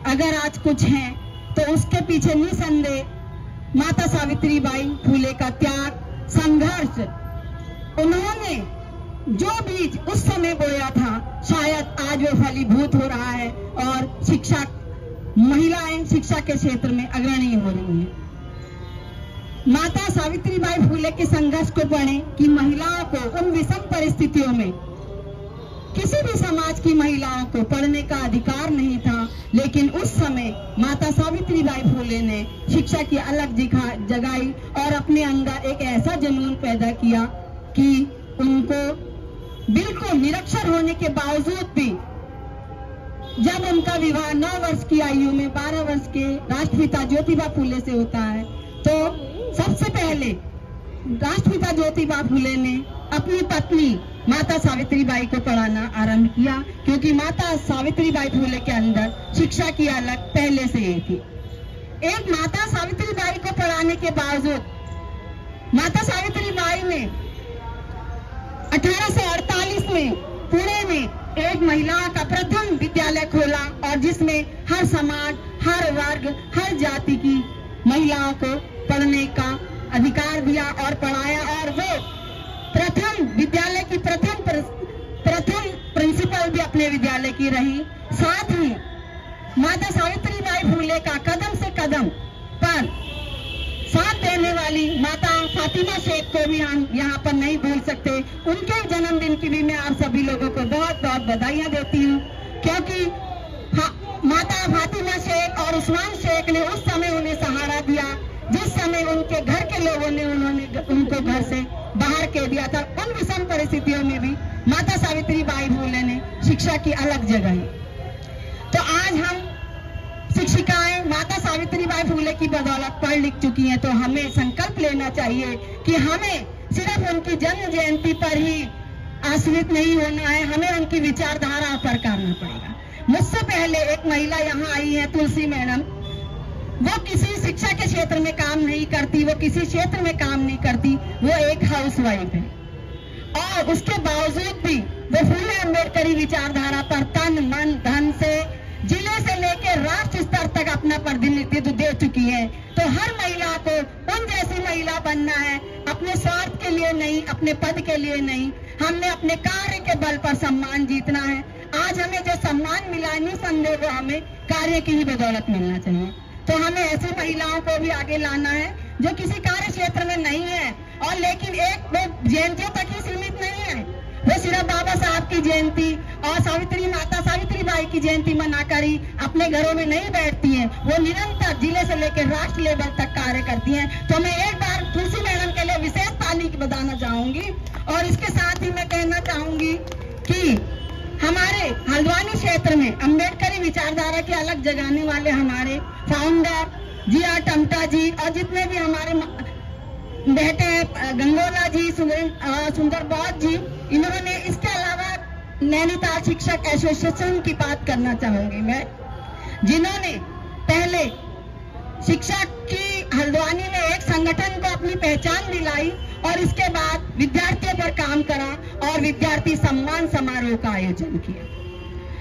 अगर आज कुछ है तो उसके पीछे निसंदेह माता सावित्रीबाई फुले का त्याग, संघर्ष, उन्होंने जो बीज उस समय बोया था शायद आज वो फलीभूत हो रहा है और शिक्षा, महिलाएं शिक्षा के क्षेत्र में अग्रणी हो रही हैं। माता सावित्रीबाई फुले के संघर्ष को पढ़ें कि महिलाओं को उन विषम परिस्थितियों में किसी भी समाज की महिलाओं को पढ़ने का अधिकार नहीं था, लेकिन उस समय माता सावित्रीबाई फुले ने शिक्षा की अलग जगाई और अपने अंदर एक ऐसा जुनून पैदा किया कि उनको बिल्कुल निरक्षर होने के बावजूद भी जब उनका विवाह 9 वर्ष की आयु में 12 वर्ष के राष्ट्रपिता ज्योतिबा फुले से होता है, तो सबसे पहले राष्ट्रपिता ज्योतिबा फुले ने अपनी पत्नी माता सावित्रीबाई को पढ़ाना आरंभ किया, क्योंकि माता सावित्रीबाई फुले के अंदर शिक्षा की अलग पहले से ही थी। एक माता सावित्रीबाई को पढ़ाने के बावजूद माता सावित्रीबाई ने 1848 में पुणे में एक महिलाओं का प्रथम विद्यालय खोला और जिसमें हर समाज, हर वर्ग, हर जाति की महिलाओं को पढ़ने का अधिकार दिया और पढ़ाया, और वो प्रथम विद्यालय की प्रथम प्रिंसिपल भी अपने विद्यालय की रही। साथ ही माता सावित्रीबाई फुले का कदम से कदम पर साथ देने वाली माता फातिमा शेख को भी हम यहाँ पर नहीं भूल सकते। उनके जन्मदिन की भी मैं आप सभी लोगों को बहुत बहुत बधाइयां देती हूँ, क्योंकि माता फातिमा शेख और उस्मान शेख ने उस समय उन्हें सहारा दिया जिस समय उनके घर के लोगों ने उनको घर से बाहर कर दिया था। उन विषम परिस्थितियों में भी माता सावित्रीबाई फुले ने शिक्षा की अलग जगह। तो आज हम शिक्षिकाएं माता सावित्रीबाई फुले की बदौलत पढ़ लिख चुकी हैं, तो हमें संकल्प लेना चाहिए कि हमें सिर्फ उनकी जन्म जयंती पर ही आश्रित नहीं होना है, हमें उनकी विचारधारा पर करना पड़ेगा। मुझसे पहले एक महिला यहाँ आई है, तुलसी मैडम, वो किसी शिक्षा के क्षेत्र में काम नहीं करती, वो किसी क्षेत्र में काम नहीं करती, वो एक हाउसवाइफ है और उसके बावजूद भी वो फुले अम्बेडकरी विचारधारा पर तन मन धन से जिले से लेकर राष्ट्र स्तर तक अपना प्रतिनिधित्व दे चुकी है। तो हर महिला को उन जैसी महिला बनना है, अपने स्वार्थ के लिए नहीं, अपने पद के लिए नहीं, हमने अपने कार्य के बल पर सम्मान जीतना है। आज हमें जो सम्मान मिला निसंदेह वो हमें कार्य की ही बदौलत मिलना चाहिए। तो हमें ऐसी महिलाओं को भी आगे लाना है जो किसी कार्य क्षेत्र में नहीं है और लेकिन एक जयंतियों तक ही सीमित नहीं है, वो सिर्फ बाबा साहब की जयंती और माता सावित्रीबाई की जयंती मनाकर ही अपने घरों में नहीं बैठती हैं, वो निरंतर जिले से लेकर राष्ट्र लेवल तक कार्य करती हैं। तो मैं एक बार तुलसी मैडम के लिए विशेष ताली बजाना चाहूंगी और इसके साथ ही मैं कहना चाहूंगी कि हमारे हल्द्वानी क्षेत्र में अम्बेडकरी विचारधारा की अलग जगाने वाले हमारे फाउंडर जी.आर. टमटा जी और जितने भी हमारे बेटे गंगोला जी, सुंदर बौद्ध जी, इन्होंने, इसके अलावा नैनीताल शिक्षक एसोसिएशन की बात करना चाहूंगी मैं, जिन्होंने पहले शिक्षा की हल्द्वानी में एक संगठन को अपनी पहचान दिलाई और इसके बाद विद्यार्थियों पर काम करा और विद्यार्थी सम्मान समारोह का आयोजन किया।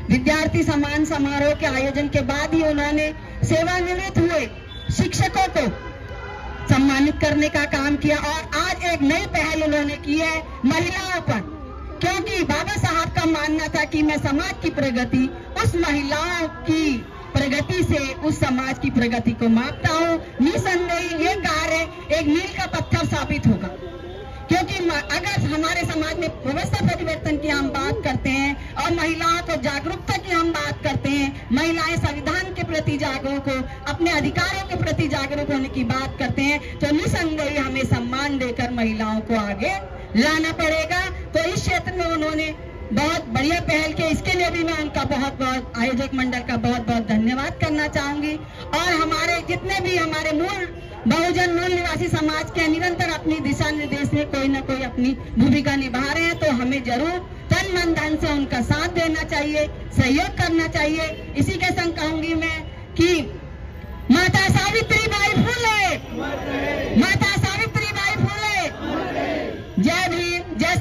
विद्यार्थी सम्मान समारोह के आयोजन के बाद ही उन्होंने सेवानिवृत्त हुए शिक्षकों को सम्मानित करने का काम किया और आज एक नई पहल उन्होंने की है महिलाओं पर, क्योंकि बाबा साहब का मानना था कि मैं समाज की प्रगति उस महिलाओं की प्रगति से उस समाज की प्रगति को मापता हूँ। निसंदेह ये कार्य एक मील का पत्थर साबित होगा, क्योंकि अगर हमारे समाज में व्यवस्था परिवर्तन की हम बात करते हैं और महिलाओं को जागरूकता की हम बात करते हैं, महिलाएं संविधान के प्रति जागरूक हो, अपने अधिकारों के प्रति जागरूक होने की बात करते हैं, तो निसंदेह हमें सम्मान देकर महिलाओं को आगे लाना पड़ेगा। तो इस क्षेत्र में उन्होंने बहुत बढ़िया पहल की, इसके लिए भी मैं उनका बहुत बहुत आयोजक मंडल का बहुत बहुत धन्यवाद करना चाहूंगी। और हमारे जितने भी हमारे मूल बहुजन मूल निवासी समाज के निरंतर अपनी दिशा निर्देश में कोई ना कोई अपनी भूमिका निभा रहे हैं, तो हमें जरूर तन मन धन से उनका साथ देना चाहिए, सहयोग करना चाहिए। इसी के संग कहूंगी मैं कि माता सावित्रीबाई फुले, माता सावित्रीबाई फुले, जय भीम, जय